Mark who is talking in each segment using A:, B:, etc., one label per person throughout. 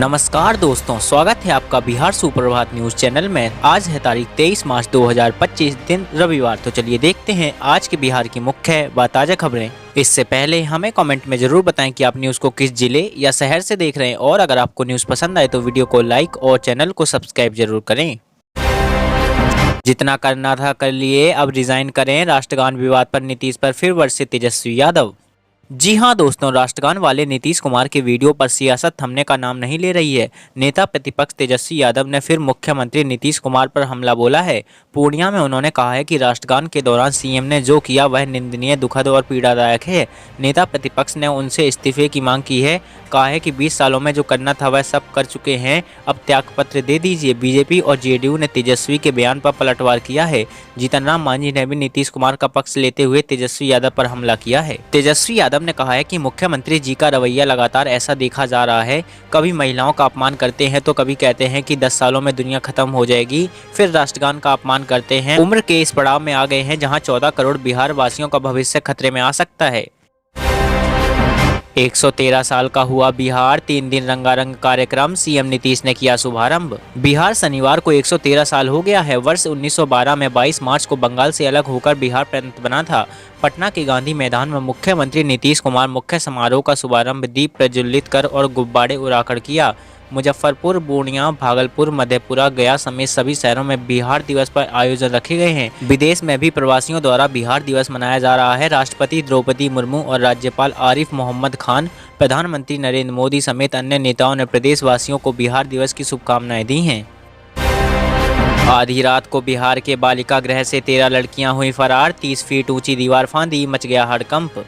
A: नमस्कार दोस्तों, स्वागत है आपका बिहार सुप्रभात न्यूज चैनल में। आज है तारीख 23 मार्च 2025, दिन रविवार। तो चलिए देखते हैं आज के बिहार की मुख्य व ताज़ा खबरें। इससे पहले हमें कमेंट में जरूर बताएं कि आप न्यूज़ को किस जिले या शहर से देख रहे हैं, और अगर आपको न्यूज़ पसंद आए तो वीडियो को लाइक और चैनल को सब्सक्राइब जरूर करें। जितना करना था कर लिए, अब रिजाइन करें। राष्ट्रगान विवाद पर नीतीश पर फिर बरसे तेजस्वी यादव। जी हां दोस्तों, राष्ट्रगान वाले नीतीश कुमार के वीडियो पर सियासत थमने का नाम नहीं ले रही है। नेता प्रतिपक्ष तेजस्वी यादव ने फिर मुख्यमंत्री नीतीश कुमार पर हमला बोला है। पूर्णिया में उन्होंने कहा है कि राष्ट्रगान के दौरान सीएम ने जो किया वह निंदनीय, दुखद और पीड़ादायक है। नेता प्रतिपक्ष ने उनसे इस्तीफे की मांग की है। कहा है कि 20 सालों में जो करना था वह सब कर चुके हैं, अब त्यागपत्र दे दीजिए। बीजेपी और जेडीयू ने तेजस्वी के बयान पर पलटवार किया है। जीतन राम मांझी ने भी नीतीश कुमार का पक्ष लेते हुए तेजस्वी यादव पर हमला किया है। तेजस्वी यादव ने कहा है कि मुख्यमंत्री जी का रवैया लगातार ऐसा देखा जा रहा है। कभी महिलाओं का अपमान करते हैं तो कभी कहते हैं कि 10 सालों में दुनिया खत्म हो जाएगी, फिर राष्ट्रगान का अपमान करते हैं। उम्र के इस पड़ाव में आ गए हैं जहां 14 करोड़ बिहार वासियों का भविष्य खतरे में आ सकता है। 113 साल का हुआ बिहार, 3 दिन रंगारंग कार्यक्रम, सीएम नीतीश ने किया शुभारंभ। बिहार शनिवार को 113 साल हो गया है। वर्ष 1912 में 22 मार्च को बंगाल से अलग होकर बिहार प्रांत बना था। पटना के गांधी मैदान में मुख्यमंत्री नीतीश कुमार मुख्य समारोह का शुभारंभ दीप प्रज्वलित कर और गुब्बारे उड़ाकर किया। मुजफ्फरपुर, पूर्णिया, भागलपुर, मधेपुरा, गया समेत सभी शहरों में बिहार दिवस पर आयोजन रखे गए हैं। विदेश में भी प्रवासियों द्वारा बिहार दिवस मनाया जा रहा है। राष्ट्रपति द्रौपदी मुर्मू और राज्यपाल आरिफ मोहम्मद खान, प्रधानमंत्री नरेंद्र मोदी समेत अन्य नेताओं ने प्रदेशवासियों को बिहार दिवस की शुभकामनाएं दी हैं। आधी रात को बिहार के बालिका गृह से 13 लड़कियां हुई फरार। 30 फीट ऊंची दीवार फांदी, मच गया हड़कंप।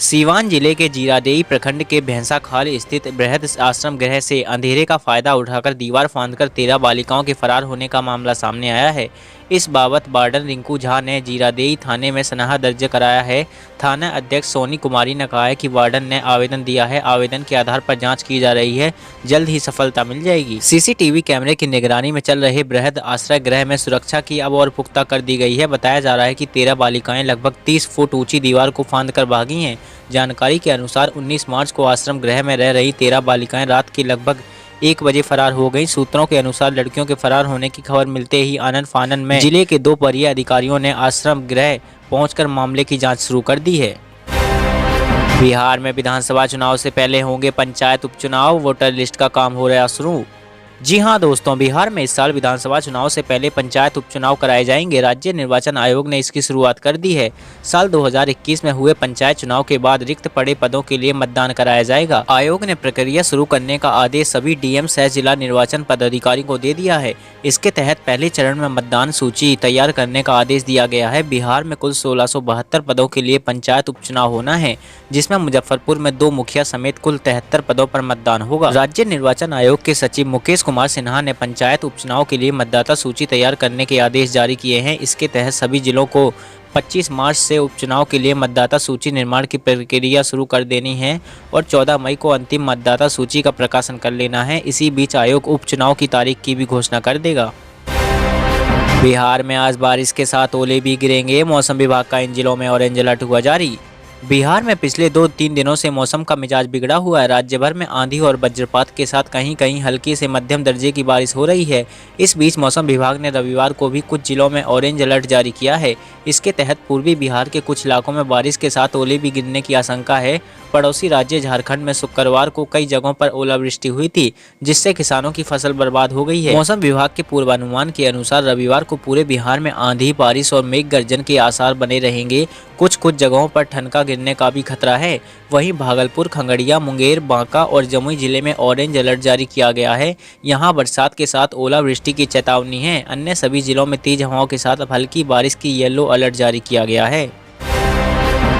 A: सीवान जिले के जीरादेई प्रखंड के भैंसाखाल स्थित बृहद आश्रम गृह से अंधेरे का फायदा उठाकर दीवार फांदकर 13 बालिकाओं के फरार होने का मामला सामने आया है। इस बाबत वार्डन रिंकू झा ने जीरादेई थाने में सनहा दर्ज कराया है। थाना अध्यक्ष सोनी कुमारी ने कहा है कि वार्डन ने आवेदन दिया है। आवेदन के आधार पर जांच की जा रही है, जल्द ही सफलता मिल जाएगी। सीसीटीवी कैमरे की निगरानी में चल रहे बृहद आश्रय गृह में सुरक्षा की अब और पुख्ता कर दी गई है। बताया जा रहा है कि 13 बालिकाएं लगभग 30 फुट ऊंची दीवार को फांद कर भागी हैं। जानकारी के अनुसार 19 मार्च को आश्रम गृह में रह रही 13 बालिकाएं रात के लगभग 1 बजे फरार हो गई। सूत्रों के अनुसार लड़कियों के फरार होने की खबर मिलते ही आनन फानन में जिले के 2 वरीय अधिकारियों ने आश्रम गृह पहुंचकर मामले की जांच शुरू कर दी है। बिहार में विधानसभा चुनाव से पहले होंगे पंचायत उपचुनाव, वोटर लिस्ट का काम हो रहा शुरू। जी हां दोस्तों, बिहार में इस साल विधानसभा चुनाव से पहले पंचायत उपचुनाव कराए जाएंगे। राज्य निर्वाचन आयोग ने इसकी शुरुआत कर दी है। साल 2021 में हुए पंचायत चुनाव के बाद रिक्त पड़े पदों के लिए मतदान कराया जाएगा। आयोग ने प्रक्रिया शुरू करने का आदेश सभी डीएम सह जिला निर्वाचन पदाधिकारी को दे दिया है। इसके तहत पहले चरण में मतदान सूची तैयार करने का आदेश दिया गया है। बिहार में कुल 1672 पदों के लिए पंचायत उपचुनाव होना है, जिसमें मुजफ्फरपुर में 2 मुखिया समेत कुल 73 पदों पर मतदान होगा। राज्य निर्वाचन आयोग के सचिव मुकेश कुमार सिन्हा ने पंचायत उपचुनाव के लिए मतदाता सूची तैयार करने के आदेश जारी किए हैं। इसके तहत सभी जिलों को 25 मार्च से उपचुनाव के लिए मतदाता सूची निर्माण की प्रक्रिया शुरू कर देनी है और 14 मई को अंतिम मतदाता सूची का प्रकाशन कर लेना है। इसी बीच आयोग उपचुनाव की तारीख की भी घोषणा कर देगा। बिहार में आज बारिश के साथ ओले भी गिरेंगे। मौसम विभाग का इन जिलों में ऑरेंज अलर्ट हुआ जारी। बिहार में पिछले 2-3 दिनों से मौसम का मिजाज बिगड़ा हुआ है। राज्य भर में आंधी और वज्रपात के साथ कहीं कहीं हल्की से मध्यम दर्जे की बारिश हो रही है। इस बीच मौसम विभाग ने रविवार को भी कुछ जिलों में ऑरेंज अलर्ट जारी किया है। इसके तहत पूर्वी बिहार के कुछ इलाकों में बारिश के साथ ओले भी गिरने की आशंका है। पड़ोसी राज्य झारखंड में शुक्रवार को कई जगहों पर ओलावृष्टि हुई थी, जिससे किसानों की फसल बर्बाद हो गई है। मौसम विभाग के पूर्वानुमान के अनुसार रविवार को पूरे बिहार में आंधी, बारिश और मेघ गर्जन के आसार बने रहेंगे। कुछ जगहों पर ठनका गिरने का भी खतरा है। वहीं भागलपुर, खगड़िया, मुंगेर, बांका और जमुई जिले में ऑरेंज अलर्ट जारी किया गया है। यहां बरसात के साथ ओलावृष्टि की चेतावनी है। अन्य सभी जिलों में तेज हवाओं के साथ हल्की बारिश की येलो अलर्ट जारी किया गया है।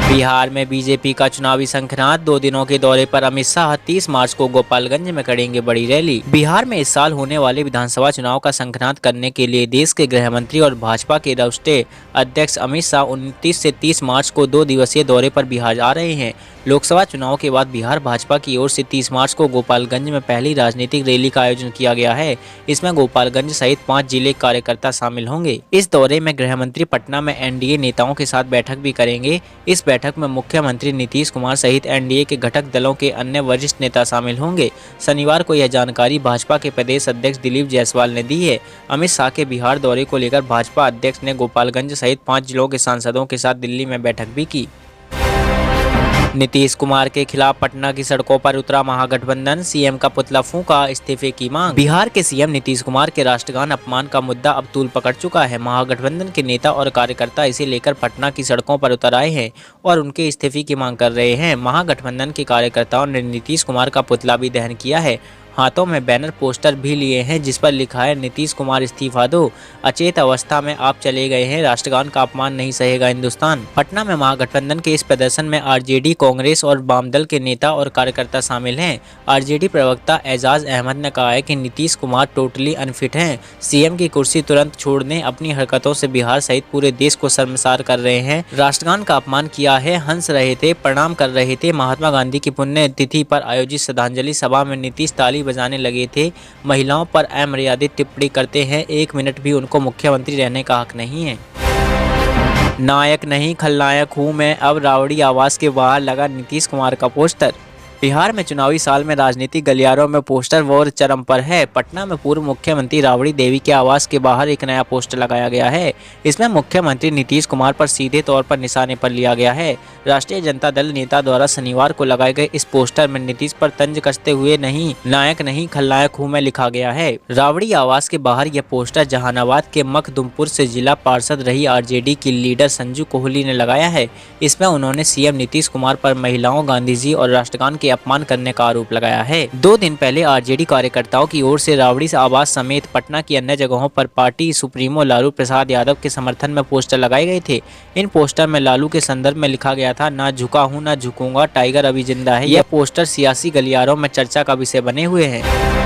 A: बिहार में बीजेपी का चुनावी शंखनाद। 2 दिनों के दौरे पर अमित शाह 30 मार्च को गोपालगंज में करेंगे बड़ी रैली। बिहार में इस साल होने वाले विधानसभा चुनाव का शंखनाद करने के लिए देश के गृह मंत्री और भाजपा के राष्ट्रीय अध्यक्ष अमित शाह 29 से 30 मार्च को 2 दिवसीय दौरे पर बिहार आ रहे हैं। लोकसभा चुनाव के बाद बिहार भाजपा की ओर से 30 मार्च को गोपालगंज में पहली राजनीतिक रैली का आयोजन किया गया है। इसमें गोपालगंज सहित 5 जिले कार्यकर्ता शामिल होंगे। इस दौरे में गृह मंत्री पटना में एनडीए नेताओं के साथ बैठक भी करेंगे। इस बैठक बैठक में मुख्यमंत्री नीतीश कुमार सहित एनडीए के घटक दलों के अन्य वरिष्ठ नेता शामिल होंगे। शनिवार को यह जानकारी भाजपा के प्रदेश अध्यक्ष दिलीप जायसवाल ने दी है। अमित शाह के बिहार दौरे को लेकर भाजपा अध्यक्ष ने गोपालगंज सहित 5 जिलों के सांसदों के साथ दिल्ली में बैठक भी की। नीतीश कुमार के खिलाफ पटना की सड़कों पर उतरा महागठबंधन, सीएम का पुतला फूंका, इस्तीफे की मांग। बिहार के सीएम नीतीश कुमार के राष्ट्रगान अपमान का मुद्दा अब तूल पकड़ चुका है। महागठबंधन के नेता और कार्यकर्ता इसे लेकर पटना की सड़कों पर उतर आए हैं और उनके इस्तीफे की मांग कर रहे हैं। महागठबंधन के कार्यकर्ताओं ने नीतीश कुमार का पुतला भी दहन किया है। हाथों में बैनर पोस्टर भी लिए हैं जिस पर लिखा है नीतीश कुमार इस्तीफा दो, अचेत अवस्था में आप चले गए हैं, राष्ट्रगान का अपमान नहीं सहेगा हिंदुस्तान। पटना में महागठबंधन के इस प्रदर्शन में आरजेडी, कांग्रेस और वामदल के नेता और कार्यकर्ता शामिल हैं। आरजेडी प्रवक्ता एजाज अहमद ने कहा है कि नीतीश कुमार टोटली अनफिट हैं, सीएम की कुर्सी तुरंत छोड़ दें, अपनी हरकतों से बिहार सहित पूरे देश को शर्मसार कर रहे हैं, राष्ट्रगान का अपमान किया है, हंस रहे थे, प्रणाम कर रहे थे। महात्मा गांधी की पुण्य तिथि पर आयोजित श्रद्धांजलि सभा में नीतीश ताली बजाने लगे थे। महिलाओं पर अमर्यादित टिप्पणी करते हैं, 1 मिनट भी उनको मुख्यमंत्री रहने का हक नहीं है। नायक नहीं खलनायक हूं मैं, अब रावड़ी आवास के बाहर लगा नीतीश कुमार का पोस्टर। बिहार में चुनावी साल में राजनीतिक गलियारों में पोस्टर वॉर चरम पर है। पटना में पूर्व मुख्यमंत्री राबड़ी देवी के आवास के बाहर एक नया पोस्टर लगाया गया है। इसमें मुख्यमंत्री नीतीश कुमार पर सीधे तौर पर निशाने पर लिया गया है। राष्ट्रीय जनता दल नेता द्वारा शनिवार को लगाए गए इस पोस्टर में नीतीश पर तंज कसते हुए नहीं नायक नहीं खलनायक हूं मैं लिखा गया है। राबड़ी आवास के बाहर यह पोस्टर जहानाबाद के मखदुमपुर से जिला पार्षद रही आरजेडी की लीडर संजू कोहली ने लगाया है। इसमें उन्होंने सीएम नीतीश कुमार पर महिलाओं, गांधी जी और राष्ट्रगान के अपमान करने का आरोप लगाया है। 2 दिन पहले आरजेडी कार्यकर्ताओं की ओर से राबड़ी आवास समेत पटना की अन्य जगहों पर पार्टी सुप्रीमो लालू प्रसाद यादव के समर्थन में पोस्टर लगाए गए थे। इन पोस्टर में लालू के संदर्भ में लिखा गया था, ना झुका हूं ना झुकूंगा, टाइगर अभी जिंदा है। यह पोस्टर सियासी गलियारों में चर्चा का विषय बने हुए हैं।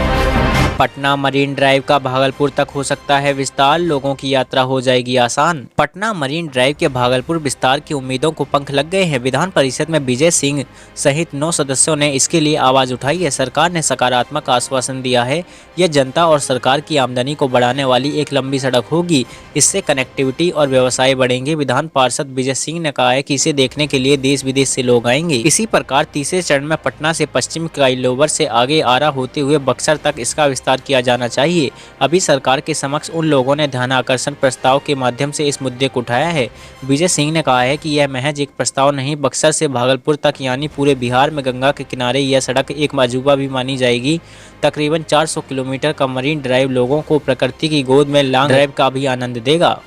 A: पटना मरीन ड्राइव का भागलपुर तक हो सकता है विस्तार, लोगों की यात्रा हो जाएगी आसान। पटना मरीन ड्राइव के भागलपुर विस्तार की उम्मीदों को पंख लग गए हैं। विधान परिषद में विजय सिंह सहित 9 सदस्यों ने इसके लिए आवाज उठाई है। सरकार ने सकारात्मक आश्वासन दिया है। यह जनता और सरकार की आमदनी को बढ़ाने वाली एक लंबी सड़क होगी। इससे कनेक्टिविटी और व्यवसाय बढ़ेंगे। विधान पार्षद विजय सिंह ने कहा है कि इसे देखने के लिए देश विदेश से लोग आएंगे। इसी प्रकार तीसरे चरण में पटना से पश्चिम फ्लाईओवर से आगे आरा होते हुए बक्सर तक इसका विस्तार किया जाना चाहिए। अभी सरकार के समक्ष उन लोगों ने ध्यानाकर्षण प्रस्ताव के माध्यम से इस मुद्दे को उठाया है। विजय सिंह ने कहा है कि यह महज एक प्रस्ताव नहीं, बक्सर से भागलपुर तक यानी पूरे बिहार में गंगा के किनारे यह सड़क एक अजूबा भी मानी जाएगी। तकरीबन 400 किलोमीटर का मरीन ड्राइव लोगों को प्रकृति की गोद में लॉन्ग ड्राइव का भी आनंद देगा।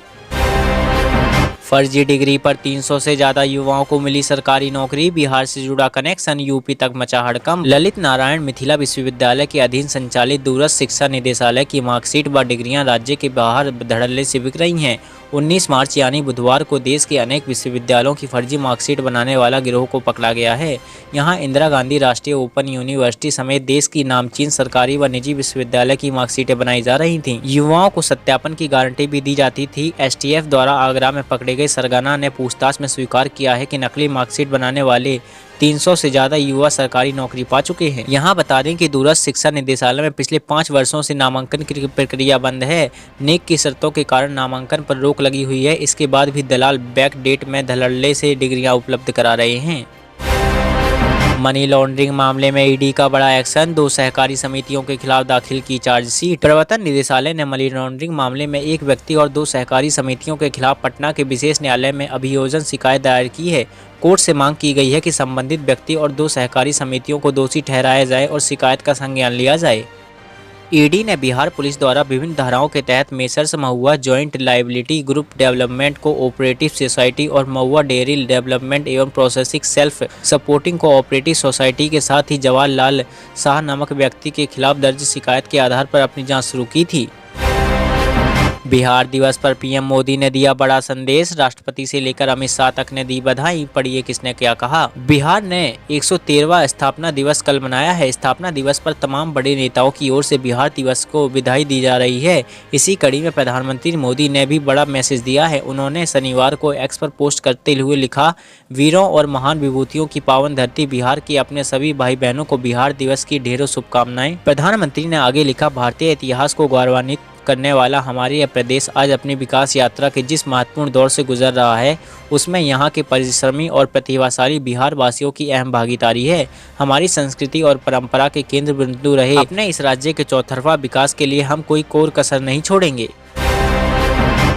A: फर्जी डिग्री पर 300 से ज्यादा युवाओं को मिली सरकारी नौकरी, बिहार से जुड़ा कनेक्शन, यूपी तक मचा हड़कंप। ललित नारायण मिथिला विश्वविद्यालय के अधीन संचालित दूरस्थ शिक्षा निदेशालय की मार्कशीट व डिग्रियां राज्य के बाहर धड़ल्ले से बिक रही हैं। 19 मार्च यानी बुधवार को देश के अनेक विश्वविद्यालयों की फर्जी मार्कशीट बनाने वाला गिरोह को पकड़ा गया है। यहां इंदिरा गांधी राष्ट्रीय ओपन यूनिवर्सिटी समेत देश की नामचीन सरकारी व निजी विश्वविद्यालय की मार्कशीटें बनाई जा रही थीं। युवाओं को सत्यापन की गारंटी भी दी जाती थी। एसटीएफ द्वारा आगरा में पकड़े गए सरगना ने पूछताछ में स्वीकार किया है कि नकली मार्कशीट बनाने वाले 300 से ज्यादा युवा सरकारी नौकरी पा चुके हैं। यहाँ बता दें कि दूरस्थ शिक्षा निदेशालय में पिछले 5 वर्षों से नामांकन की प्रक्रिया बंद है। नेक की शर्तों के कारण नामांकन पर रोक लगी हुई है। इसके बाद भी दलाल बैक डेट में धड़ल्ले से डिग्रियां उपलब्ध करा रहे हैं। मनी लॉन्ड्रिंग मामले में ईडी का बड़ा एक्शन, 2 सहकारी समितियों के खिलाफ दाखिल की चार्जशीट। प्रवर्तन निदेशालय ने मनी लॉन्ड्रिंग मामले में एक व्यक्ति और 2 सहकारी समितियों के खिलाफ पटना के विशेष न्यायालय में अभियोजन शिकायत दायर की है। कोर्ट से मांग की गई है कि संबंधित व्यक्ति और 2 सहकारी समितियों को दोषी ठहराया जाए और शिकायत का संज्ञान लिया जाए। ईडी ने बिहार पुलिस द्वारा विभिन्न धाराओं के तहत messrs Mahua joint liability group development cooperative society और महुआ डेयरी डेवलपमेंट एवं processing self supporting cooperative society के साथ ही जवाहरलाल शाह नामक व्यक्ति के खिलाफ दर्ज शिकायत के आधार पर अपनी जांच शुरू की थी। बिहार दिवस पर पीएम मोदी ने दिया बड़ा संदेश, राष्ट्रपति से लेकर अमित शाह तक ने दी बधाई। पढ़िए किसने क्या कहा। बिहार ने 113वां स्थापना दिवस कल मनाया है। स्थापना दिवस पर तमाम बड़े नेताओं की ओर से बिहार दिवस को बधाई दी जा रही है। इसी कड़ी में प्रधानमंत्री मोदी ने भी बड़ा मैसेज दिया है। उन्होंने शनिवार को एक्स पर पोस्ट करते हुए लिखा, वीरों और महान विभूतियों की पावन धरती बिहार के अपने सभी भाई बहनों को बिहार दिवस की ढेरों शुभकामनाएं। प्रधानमंत्री ने आगे लिखा, भारतीय इतिहास को गौरवान्वित करने वाला हमारे यह प्रदेश आज अपनी विकास यात्रा के जिस महत्वपूर्ण दौर से गुजर रहा है, उसमें यहाँ के परिश्रमी और प्रतिभाशाली बिहार वासियों की अहम भागीदारी है। हमारी संस्कृति और परंपरा के केंद्र बिंदु रहे अपने इस राज्य के चौतरफा विकास के लिए हम कोई कोर कसर नहीं छोड़ेंगे।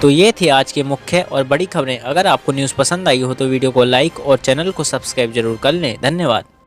A: तो ये थी आज की मुख्य और बड़ी खबरें। अगर आपको न्यूज़ पसंद आई हो तो वीडियो को लाइक और चैनल को सब्सक्राइब जरूर कर लें। धन्यवाद।